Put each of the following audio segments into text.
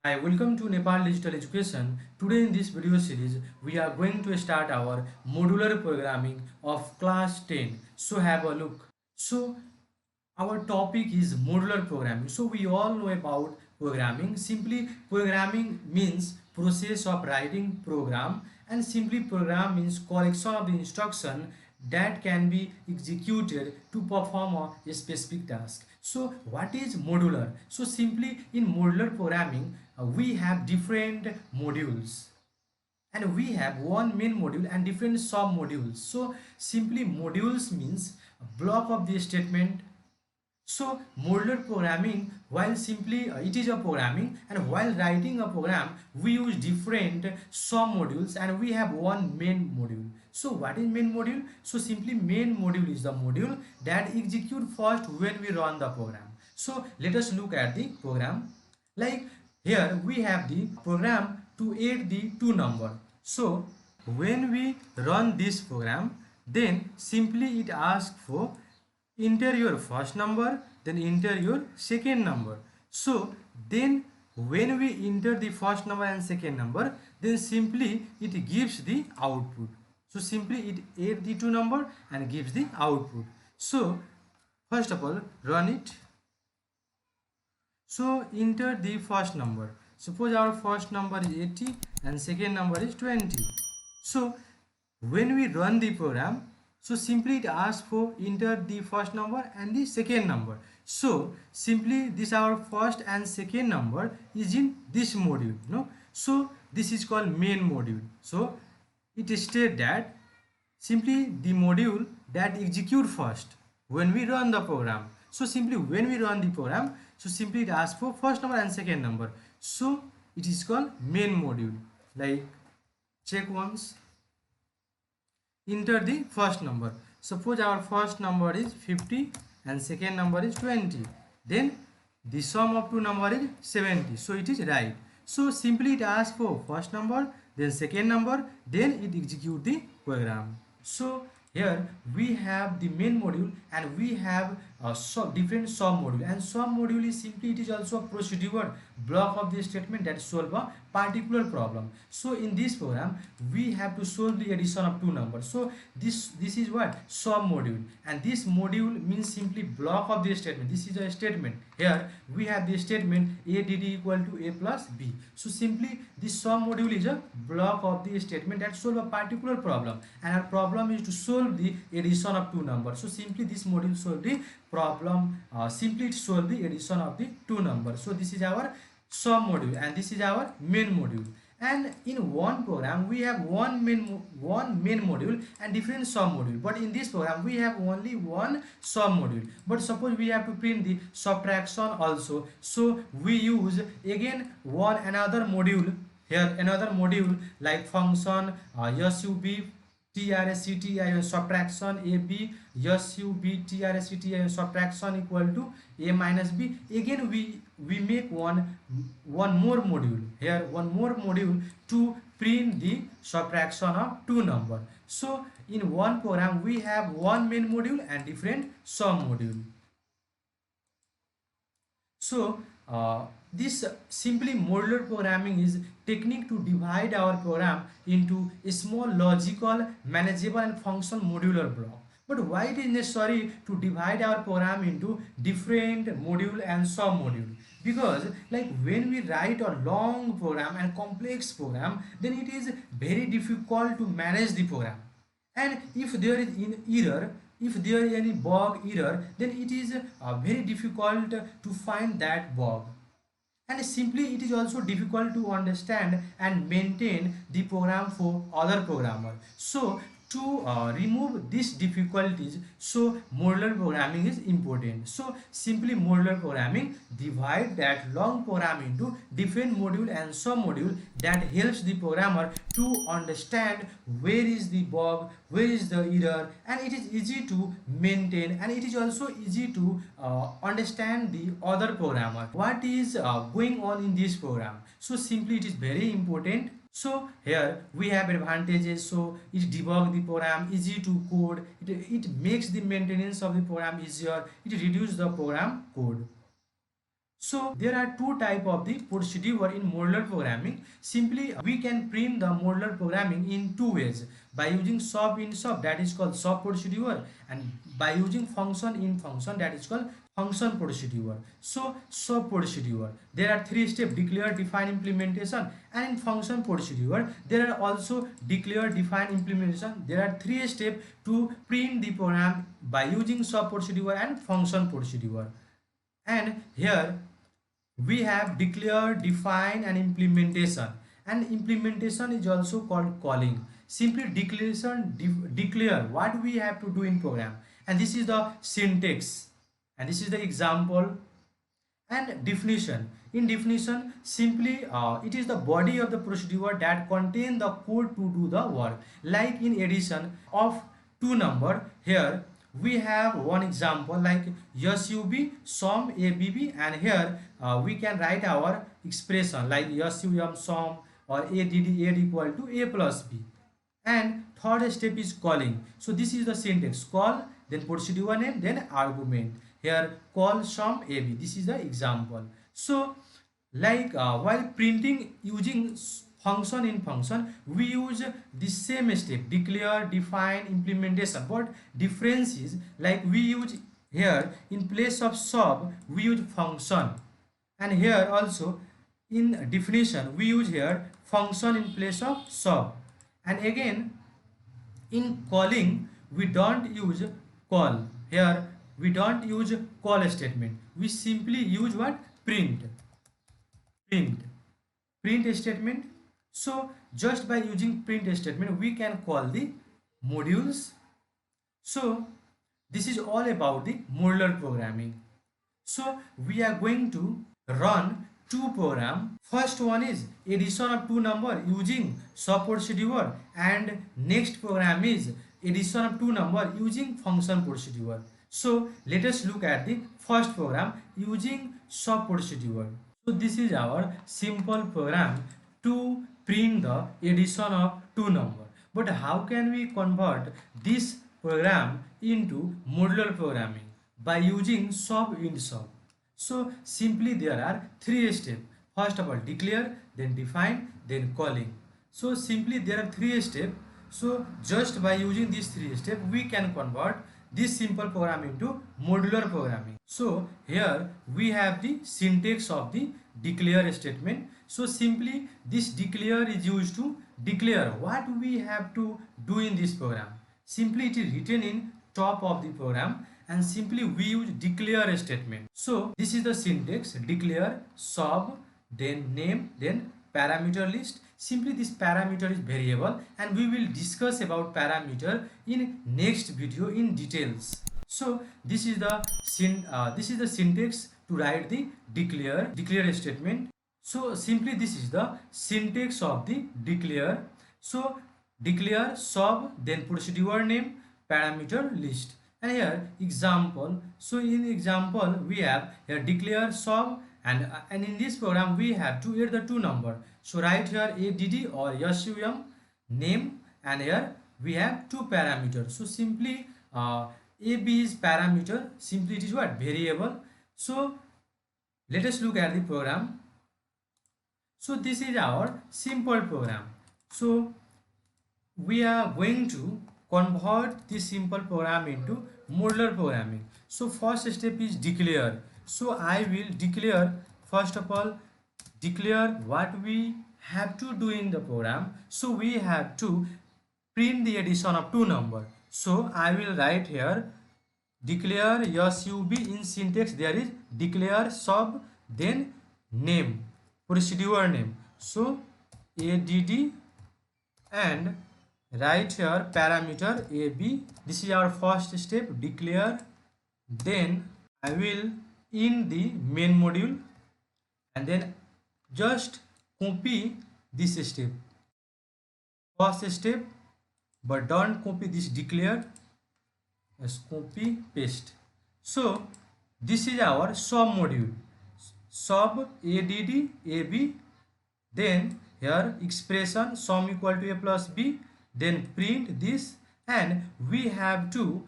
Hi, welcome to Nepal Digital Education. Today in this video series, we are going to start our modular programming of class 10. So have a look. So our topic is modular programming. So we all know about programming. Simply programming means process of writing program, and simply program means collection of the instruction that can be executed to perform a specific task. So what is modular? So simply in modular programming we have different modules, and we have one main module and different sub modules. So simply modules means a block of the statement. So modular programming, while simply it is a programming, and while writing a program we use different sub modules and we have one main module. So what is main module? So simply main module is the module that execute first when we run the program. So let us look at the program. Like here we have the program to add the two number. So when we run this program, then simply it asks for enter your first number, then enter your second number. So then when we enter the first number and second number, then simply it gives the output. So simply it adds the two number and gives the output. So first of all run it. So enter the first number. Suppose our first number is 80 and second number is 20. So when we run the program, so simply it asks for enter the first number and the second number. So simply this our first and second number is in this module. No, so this is called main module. So it states that simply the module that execute first when we run the program. So simply when we run the program, so simply it asks for first number and second number. So it is called main module. Like check once, enter the first number. Suppose our first number is 50 and second number is 20. Then the sum of two number is 70. So it is right. So simply it asks for first number, then second number, then it execute the program. So here we have the main module and we have different sub module, and sub module is simply it is also a procedure block of the statement that solve a particular problem. So in this program we have to solve the addition of two numbers. So this is what sub module, and this module means simply block of the statement. This is a statement. Here we have the statement a dd equal to a plus b. So simply this sub module is a block of the statement that solve a particular problem, and our problem is to solve the addition of two numbers. So simply this module solve the problem, simply it solve the addition of the two numbers. So this is our sub module and this is our main module. And in one program we have one main module and different sub module, but in this program we have only one sub module. But suppose we have to print the subtraction also, so we use again one another module. Here another module like function sub TRSCTI subtraction AB sub TRSCTI subtraction equal to a minus b. Again we make one more module. Here one more module to print the subtraction of two number. So in one program we have one main module and different sub module. So this simply modular programming is technique to divide our program into a small logical, manageable and function modular block. But why it is necessary to divide our program into different module and sub module? Because like when we write a long program and complex program, then it is very difficult to manage the program. And if there is an error, if there is any bug error, then it is very difficult to find that bug, and simply it is also difficult to understand and maintain the program for other programmer. So to remove these difficulties, so modular programming is important. So simply modular programming divide that long program into different module and sub module that helps the programmer to understand where is the bug, where is the error, and it is easy to maintain, and it is also easy to understand the other programmer what is going on in this program. So simply it is very important. So here we have advantages. So it debug the program, easy to code, it makes the maintenance of the program easier, it reduces the program code. So there are two type of the procedure in modular programming. Simply we can print the modular programming in two ways, by using sub in sub, that is called sub procedure, and by using function in function, that is called function procedure. So sub procedure, there are three steps: declare, define, implementation. And in function procedure there are also declare, define, implementation. There are three steps to print the program by using sub procedure and function procedure. And here we have declare, define, and implementation. And implementation is also called calling. Simply declaration, declare what we have to do in program, and this is the syntax, and this is the example. And definition, in definition, simply it is the body of the procedure that contain the code to do the work. Like in addition of two number, here we have one example like sub sum abb, and here we can write our expression like sum sum or add equal to a plus b. And third step is calling. So this is the syntax: call, then procedure name, then argument. Here call sum ab, this is the example. So like while printing using function in function, we use the same step: declare, define, implementation. But difference is, like we use here in place of sub we use function, and here also in definition we use here function in place of sub. And again in calling we don't use call. Here we don't use call statement, we simply use what? Print print statement. So just by using print statement we can call the modules. So this is all about the modular programming. So we are going to run two program. First one is addition of two number using sub procedure, and next program is addition of two number using function procedure. So let us look at the first program using sub procedure. So this is our simple program to print the addition of two number. But how can we convert this program into modular programming? By using sub in sub. So simply there are three steps. First of all declare, then define, then calling. So simply there are three steps. So just by using these three steps we can convert this simple program into modular programming. So here we have the syntax of the declare statement. So simply this declare is used to declare what we have to do in this program. Simply it is written in top of the program, and simply we use declare statement. So this is the syntax: declare, sub, then name, then parameter list. Simply this parameter is variable, and we will discuss about parameter in next video in details. So this is the syntax to write the declare statement. So simply this is the syntax of the declare. So declare, sub, then procedure name, parameter list. And here example. So in example we have here declare, sub, and in this program we have to add the two number. So write here add or sum name, and here we have two parameters. So simply ab is parameter, simply it is what? Variable. So let us look at the program. So this is our simple program. So we are going to convert this simple program into modular programming. So first step is declare. So I will declare, first of all declare what we have to do in the program. So we have to print the addition of two number. So I will write here declare sub. In syntax there is declare, sub, then name, procedure name. So add, and write here parameter ab. This is our first step, declare. Then I will in the main module, and then just copy this step, first step, but don't copy this declare, just copy paste. So this is our sub module, sub add ab, then here expression sum equal to a plus b, then print this, and we have to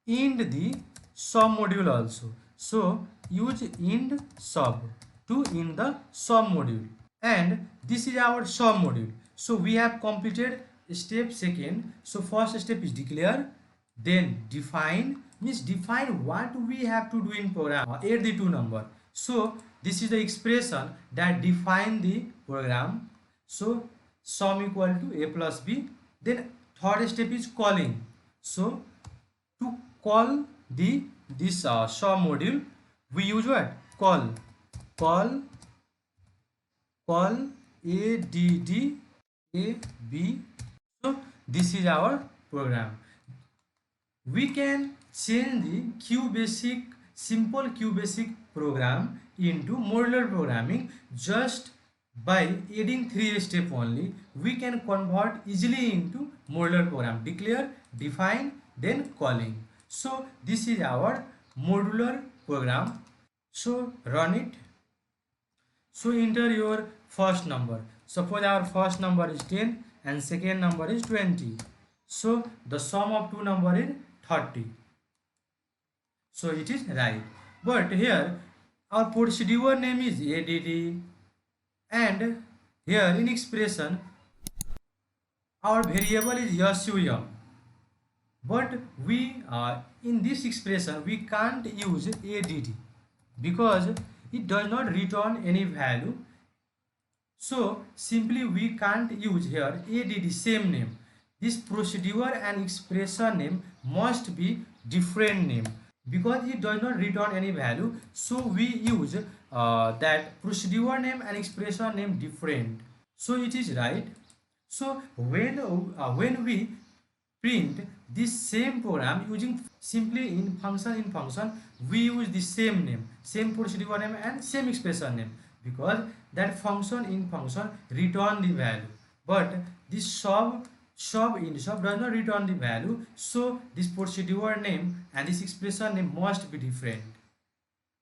end the sum module also. So use int sub to in the sub module, and this is our sub module. So we have completed step second. So first step is declare, then define, means define what we have to do in program, add the two number. So this is the expression that define the program. So sum equal to a plus b. Then third step is calling. So to call the this sum module, we use what? Call add ab. So this is our program. We can change the QBasic, simple QBasic program into modular programming just by adding 3 steps only. We can convert easily into modular program: declare, define, then calling. So this is our modular program. So run it. So enter your first number. Suppose our first number is 10 and second number is 20. So the sum of two number is 30. So it is right. But here our procedure name is add, and here in expression our variable is sum. But we in this expression we can't use add because it does not return any value. So simply we can't use here add same name. This procedure and expression name must be different name because it does not return any value. So we use that procedure name and expression name different. So it is right. So when we print this same program using simply in function, we use the same name, same procedure name and same expression name, because that function return the value, but this sub does not return the value. So this procedure name and this expression name must be different.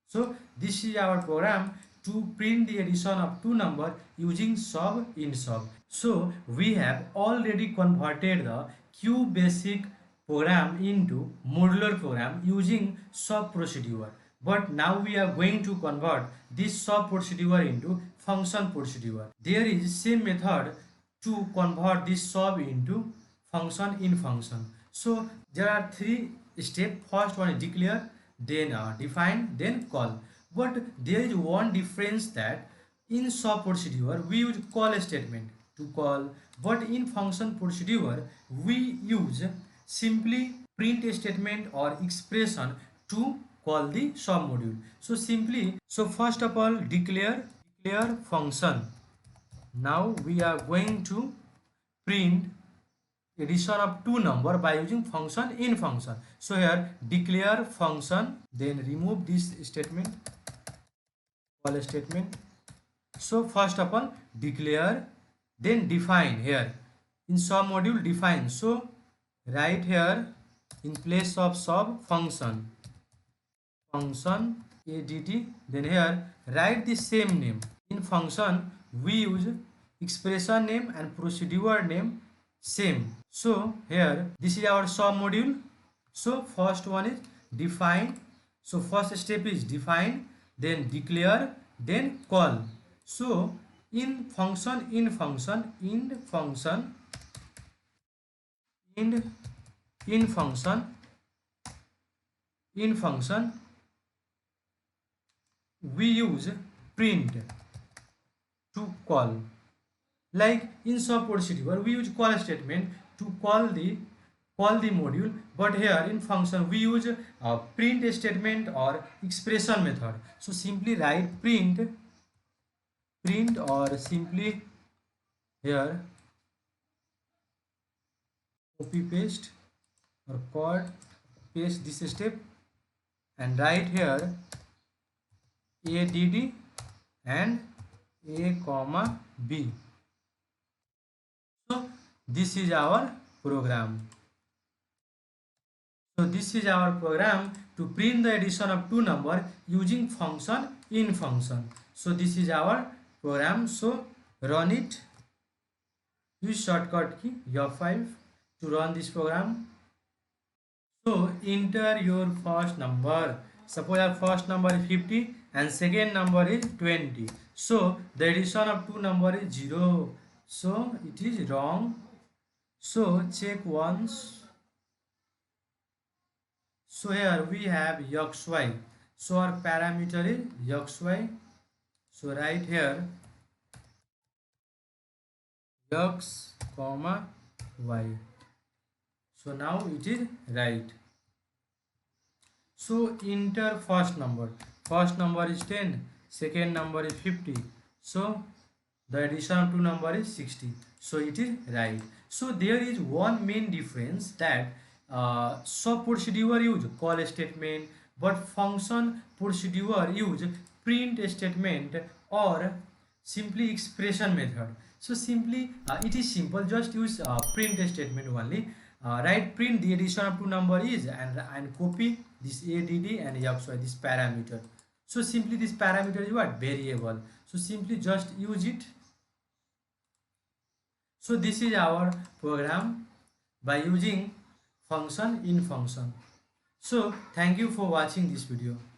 So this is our program to print the addition of two numbers using sub in sub. So we have already converted the QBasic program into modular program using sub procedure. But now we are going to convert this sub procedure into function procedure. There is same method to convert this sub into function in function. So there are three steps. First one is declare, then define, then call. But there is one difference, that in sub procedure we use call statement to call, but in function procedure we use simply print statement or expression to call the sub module. So simply, so first of all declare function. Now we are going to print addition of two number by using function in function. So here declare function, then remove this statement, call statement. So first of all declare, then define. Here in sub module define, so write here in place of sub function add, then here write the same name. In function we use expression name and procedure name same. So here this is our sub module. So first one is define. So first step is define, then declare, then call. So in function we use print to call. Like in sub procedure we use call statement to call the module, but here in function we use a print statement or expression method. So simply write print, or simply here copy paste or cut paste this step and write here add and a comma b. So this is our program. So this is our program to print the addition of two number using function in function. So this is our program. So run it. Use shortcut key F5 to run this program. So enter your first number. Suppose our first number is 50 and second number is 20. So the addition of two number is 0. So it is wrong. So check once. So here we have xy. So our parameter is xy. So right here x comma y. So now it is right. So enter first number. First number is 10, second number is 50. So the addition of two number is 60. So it is right. So there is one main difference that sub procedure use call statement, but function procedure use print statement or simply expression method. So simply it is simple, just use print statement only. Write print the addition of two number is and copy this add and xy, this parameter. So simply this parameter is what? Variable. So simply just use it. So this is our program by using function in function. So thank you for watching this video.